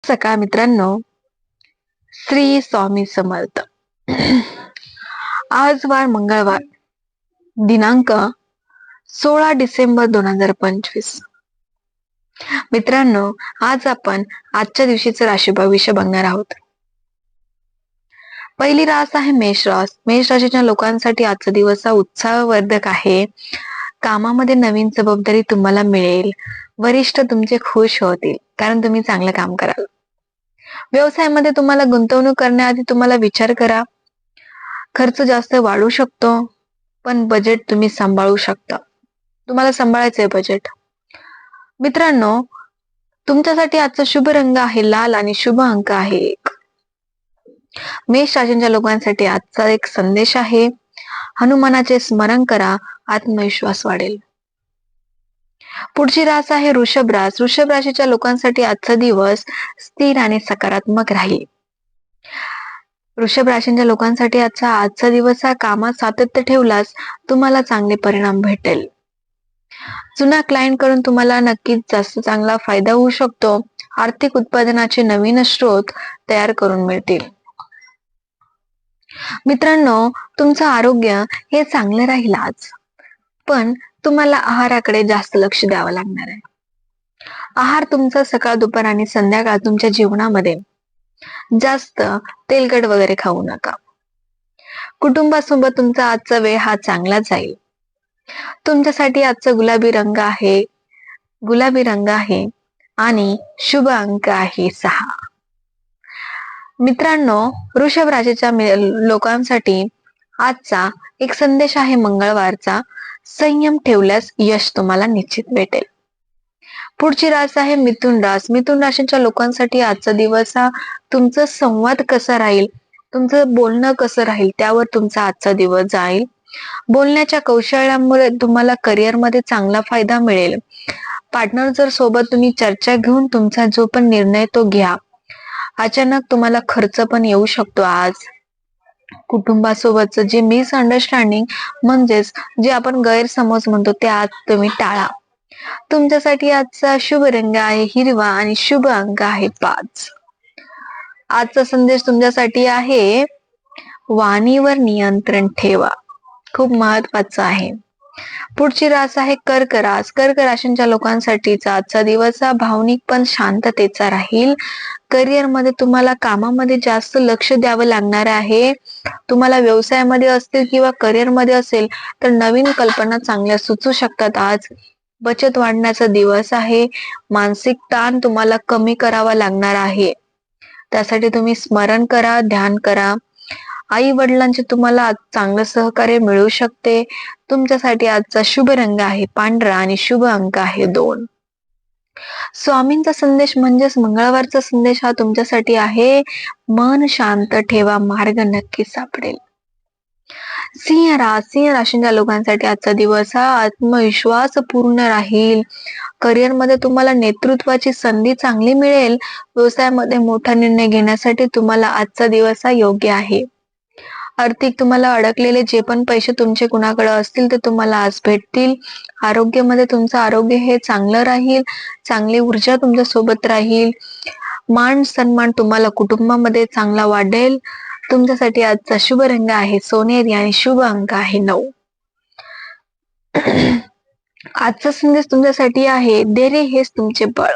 सकाळ मित्रांनो. श्री स्वामी समर्थ. आज वार मंगळवार, दिनांक 16 डिसेंबर 2025. मित्रांनो, आज आपण आजच्या दिवशीचे राशी भविष्य बघणार आहोत. पहिली रास आहे मेष रास. मेष राशीच्या लोकांसाठी आजचा दिवस हा उत्साहवर्धक आहे. कामामध्ये नवीन जबाबदारी तुम्हाला मिळेल. वरिष्ठ तुमचे खुश होतील कारण तुम्ही चांगलं काम कराल. व्यवसायामध्ये तुम्हाला गुंतवणूक करण्याआधी तुम्हाला विचार करा. खर्च जास्त वाढू शकतो, पण बजेट तुम्ही सांभाळू शकता. तुम्हाला सांभाळायचंय बजेट. मित्रांनो, तुमच्यासाठी आजचा शुभ रंग आहे लाल आणि शुभ अंक आहे 1. मेष राशीच्या लोकांसाठी आजचा एक संदेश आहे. हनुमानाचे स्मरण करा, आत्मविश्वास वाढेल. पुढची रास आहे वृषभ रास. वृषभ राशीच्या लोकांसाठी आजचा दिवस स्थिर आणि सकारात्मक राहील. वृषभ राशीच्या लोकांसाठी आजचा दिवस हा कामात सातत्य ठेवल्यास तुम्हाला चांगले परिणाम भेटेल. जुन्या क्लायंट कडून तुम्हाला नक्कीच जास्त चांगला फायदा होऊ शकतो. आर्थिक उत्पादनाचे नवीन स्रोत तयार करून मिळतील. मित्रांनो, तुमचं आरोग्य हे चांगलं राहील आज, पण तुम्हाला आहाराकडे जास्त लक्ष द्यावं लागणार आहे. आहार तुमचा सकाळ, दुपार आणि संध्याकाळ तुमच्या जीवनामध्ये जास्त तेलकट वगैरे खाऊ नका. कुटुंबासोबत तुमचा आजचा वेळ हा चांगला जाईल. तुमच्यासाठी आजचा गुलाबी रंग आहे आणि शुभ अंक आहे 6. मित्रांनो, वृषभ राशीच्या लोकांसाठी आजचा एक संदेश आहे मंगळवारचा. संयम ठेवल्यास यश तुम्हाला निश्चित भेटेल. पुढची रास आहे मिथुन रास. मिथुन राशीच्या लोकांसाठी आजचा दिवस हा तुमचा संवाद कसा राहील, तुमचं बोलणं कसं राहील त्यावर तुमचा आजचा दिवस जाईल. बोलण्याच्या कौशल्यामुळे तुम्हाला करिअरमध्ये चांगला फायदा मिळेल. पार्टनर जर सोबत तुम्ही चर्चा घेऊन तुमचा जो पण निर्णय तो घ्या. अचानक तुम्हाला खर्च पण येऊ शकतो आज. कुटुंबासोबतच जे मिसअंडरस्टँडिंग म्हणजेच जे आपण गैरसमज म्हणतो ते आज तुम्ही टाळा. तुमच्यासाठी आजचा शुभ रंग आहे हिरवा आणि शुभ अंक आहे 5. आजचा संदेश तुमच्यासाठी आहे वाणीवर नियंत्रण ठेवा, खूप महत्वाचं आहे. पुढची रास आहे कर्क रास. कर्क राशीच्या लोकांसाठीचा आजचा दिवस हा भावनिक पण शांततेचा राहील. करिअर मध्ये तुम्हाला कामामध्ये जास्त लक्ष द्यावं लागणार आहे. तुम्हाला व्यवसायामध्ये असतील किंवा करिअर मध्ये असेल तर नवीन कल्पना चांगल्या सुचू शकतात आज. बचत वाढण्याचा दिवस आहे. मानसिक ताण तुम्हाला कमी करावा लागणार आहे. त्यासाठी तुम्ही स्मरण करा, ध्यान करा. आई वडिलांचे तुम्हाला आज चांगलं सहकार्य मिळू शकते. तुमच्यासाठी आजचा शुभ रंग आहे पांढरा आणि शुभ अंक आहे 2. स्वामींचा संदेश म्हणजेच मंगळवारचा संदेश हा तुमच्यासाठी आहे. मन शांत ठेवा, मार्ग नक्की सापडेल. सिंह राशीच्या लोकांसाठी आजचा दिवस हा आत्मविश्वास पूर्ण राहील. करिअर मध्ये तुम्हाला नेतृत्वाची संधी चांगली मिळेल. व्यवसायामध्ये मोठा निर्णय घेण्यासाठी तुम्हाला आजचा दिवस हा योग्य आहे. आर्थिक तुम्हाला अडकलेले जे पण पैसे तुमचे कुणाकडे असतील ते तुम्हाला आज भेटतील. आरोग्यामध्ये तुमचं आरोग्य हे चांगलं राहील. चांगली ऊर्जा तुमच्या सोबत राहील. मान सन्मान तुम्हाला कुटुंबामध्ये चांगला वाढेल. तुमच्यासाठी आजचा शुभ रंग आहे सोनेरी आणि शुभ अंक आहे 9. आजचा संदेश तुमच्यासाठी आहे धैर्य हेच तुमचे बळ.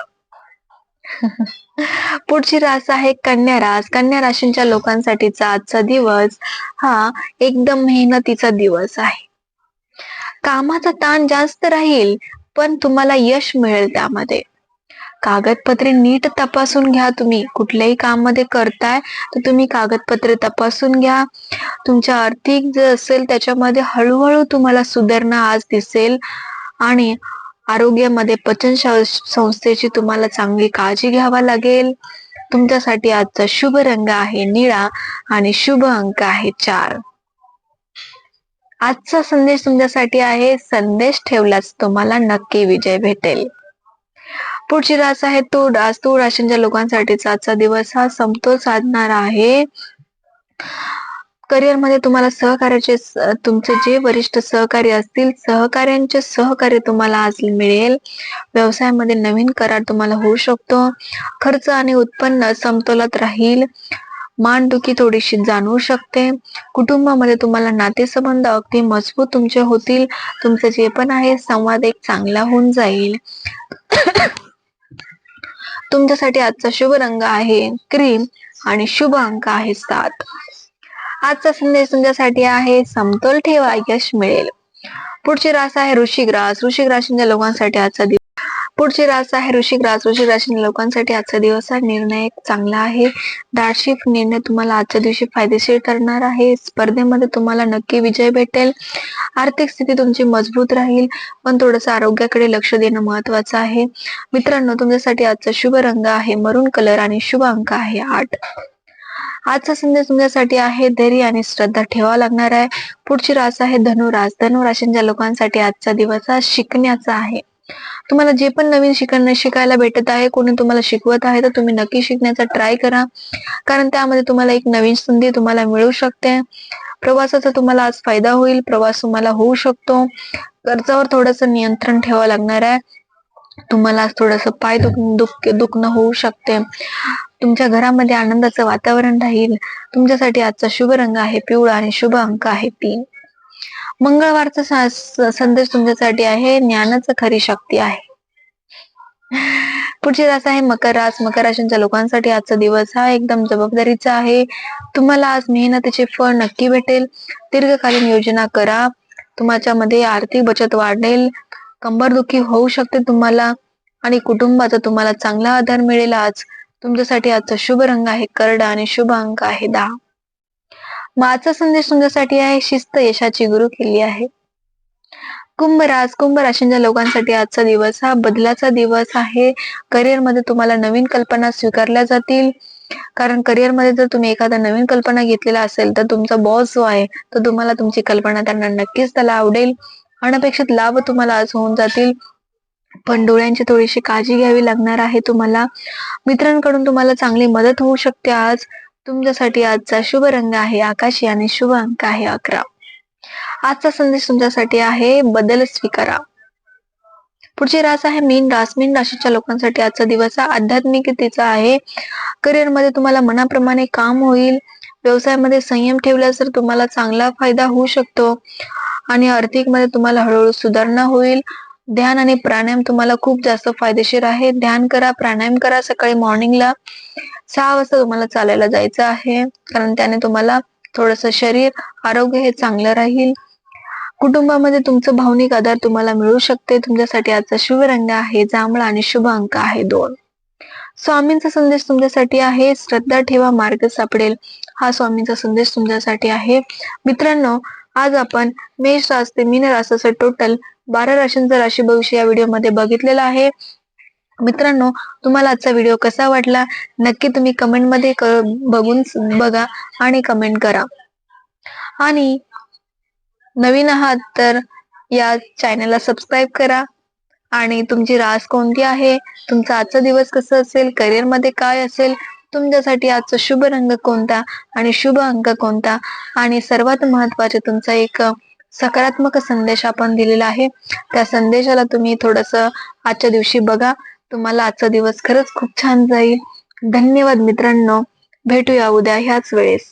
पुढची रास आहे कन्या रास. कन्या राशीच्या लोकांसाठीचा आजचा दिवस हा एकदम मेहनतीचा दिवस आहे. कामाचा ताण जास्त राहील पण तुम्हाला यश मिळेल. त्यामध्ये कागदपत्रे नीट तपासून घ्या. तुम्ही कुठल्याही काम मध्ये करताय तर तुम्ही कागदपत्रे तपासून घ्या. तुमच्या आर्थिक जे असेल त्याच्यामध्ये हळूहळू तुम्हाला सुधारणा आज दिसेल. आणि आरोग्यामध्ये पचन संस्थेची तुम्हाला चांगली काळजी घ्यावा लागेल. तुमच्यासाठी आजचा शुभ रंग आहे निळा आणि शुभ अंक आहे 4. आजचा संदेश तुमच्यासाठी आहे संदेश ठेवल्यास तुम्हाला नक्की विजय भेटेल. पुढची रास आहे तूळ रास. तूळ राशीच्या लोकांसाठीचा आजचा दिवस हा समतोल साधणारा आहे. करिअरमध्ये तुम्हाला सहकार्याचे तुमचे जे वरिष्ठ सहकारी असतील, सहकाऱ्यांचे सहकार्य तुम्हाला आज मिळेल. व्यवसायामध्ये नवीन करार तुम्हाला होऊ शकतो. खर्च आणि उत्पन्न समतोलात राहील. मानदुखी थोडीशी जाणवू शकते. कुटुंबामध्ये तुम्हाला नातेसंबंध अगदी मजबूत तुमचे होतील. तुमचं जे पण आहे संवाद एक चांगला होऊन जाईल. तुमच्यासाठी आजचा शुभ रंग आहे क्रीम आणि शुभ अंक आहे 7. आजचा संदेश तुमच्यासाठी आहे समतोल ठेवा, यश मिळेल. पुढची रास आहे वृश्चिक रास. वृश्चिक राशीच्या लोकांसाठी आजचा दिवस पुढची रास आहे वृश्चिक रास. वृश्चिक राशीच्या लोकांसाठी आजचा दिवस हा निर्णय चांगला आहे. धाडसी निर्णय तुम्हाला आजच्या दिवशी फायदेशीर ठरणार आहे. स्पर्धेमध्ये तुम्हाला नक्की विजय भेटेल. आर्थिक स्थिती तुमची मजबूत राहील, पण थोडंसं आरोग्याकडे लक्ष देणं महत्वाचं आहे. मित्रांनो, तुमच्यासाठी आजचा शुभ रंग आहे मरून कलर आणि शुभ अंक आहे 8. आजचा संदेश तुमच्यासाठी आहे धैर्य आणि श्रद्धा ठेवावा लागणार आहे. पुढची रास आहे धनुरास. धनुराशीच्या लोकांसाठी आजचा दिवस हा शिकण्याचा आहे. तुम्हाला जे पण नवीन शिकायला भेटत आहे, कोणी तुम्हाला शिकवत आहे, तर तुम्ही नक्की शिकण्याचा ट्राय करा, कारण त्यामध्ये तुम्हाला एक नवीन संधी तुम्हाला मिळू शकते. प्रवासाचा तुम्हाला आज फायदा होईल. प्रवास तुम्हाला होऊ शकतो. खर्चावर थोडस नियंत्रण ठेवावं लागणार आहे. तुम्हाला थोडस पाय दुखणं होऊ शकते. तुमच्या घरामध्ये आनंदाचं वातावरण राहील. तुमच्यासाठी आजचा शुभ रंग आहे पिवळा आणि शुभ अंक आहे 3. मंगळवारचा संदेश तुमच्यासाठी आहे ज्ञानाचं खरी शक्ती आहे. पुढची रास आहे मकर रास. मकर राशीच्या लोकांसाठी आजचा दिवस हा एकदम जबाबदारीचा आहे. तुम्हाला आज मेहनतीचे फळ नक्की भेटेल. दीर्घकालीन योजना करा. तुमच्यामध्ये आर्थिक बचत वाढेल. कंबरदुखी होऊ शकते तुम्हाला आणि कुटुंबाचा तुम्हाला चांगला आधार मिळेल. आज तुमच्यासाठी आजचा शुभ रंग आहे करडा आणि शुभ अंक आहे 10. आजचा संदेश तुमच्यासाठी आहे शिस्त यशाची गुरु किल्ली आहे. कुंभ राशीच्या लोकांसाठी आजचा दिवस हा बदलाचा दिवस आहे. करिअरमध्ये तुम्हाला नवीन कल्पना स्वीकारल्या जातील, कारण करिअरमध्ये जर तुम्ही एखादा नवीन कल्पना घेतलेला असेल तर तुमचा बॉस जो आहे तो तुम्हाला तुमची कल्पना त्यांना नक्कीच त्याला आवडेल. अनपेक्षित लाभ तुम्हाला आज होऊन जातील, पण डोळ्यांची थोडीशी काळजी घ्यावी लागणार आहे तुम्हाला. मित्रांकडून तुम्हाला चांगली मदत होऊ शकते. आज तुमच्यासाठी आजचा शुभ रंग आहे आकाशी आणि शुभ अंक आहे 11. आजचा संदेश तुमच्यासाठी आहे बदल स्वीकारा. पुढची रास आहे मीन रास. मीन राशीच्या लोकांसाठी आजचा दिवस हा आध्यात्मिकतेचा आहे. करिअरमध्ये तुम्हाला मनाप्रमाणे काम होईल. व्यवसायामध्ये संयम ठेवल्यास तर तुम्हाला चांगला फायदा होऊ शकतो आणि आर्थिक मध्ये तुम्हाला हळूहळू सुधारणा होईल. ध्यान आणि प्राणायाम तुम्हाला खूप जास्त फायदेशीर आहे. ध्यान करा, प्राणायाम करा. सकाळी मॉर्निंगला 6 वाजता तुम्हाला चालायला जायचं आहे, कारण त्याने तुम्हाला थोडस शरीर आरोग्य हे चांगलं राहील. कुटुंबामध्ये तुमचं भावनिक आधार तुम्हाला मिळू शकते. तुमच्यासाठी आजचा शुभ रंग आहे जांभळा आणि शुभ अंक आहे 2. स्वामींचा संदेश तुमच्यासाठी आहे श्रद्धा ठेवा, मार्ग सापडेल. हा स्वामींचा संदेश तुमच्यासाठी आहे. मित्रांनो, आज आपण मेष रास ते मीन रासाचं टोटल 12 राशींचा राशी भविष्य या व्हिडिओ मध्ये बघितलेला आहे. मित्रांनो, तुम्हाला आजचा व्हिडिओ कसा वाटला नक्की तुम्ही कमेंट मध्ये बघून बघा आणि कमेंट करा. आणि नवीन आहात तर या चॅनलला सबस्क्राईब करा. आणि तुमची रास कोणती आहे, तुमचा आजचा दिवस कसं असेल, करिअर मध्ये काय असेल, तुमच्यासाठी आजचा शुभ रंग कोणता आणि शुभ अंक कोणता, आणि सर्वात महत्वाचे तुमचा एक सकारात्मक संदेश आपण दिलेला आहे. त्या संदेशाला तुम्ही थोडस आजच्या दिवशी बघा. तुम्हाला आजचा दिवस खरंच खूप छान जाईल. धन्यवाद मित्रांनो. भेटूया उद्या ह्याच वेळेस.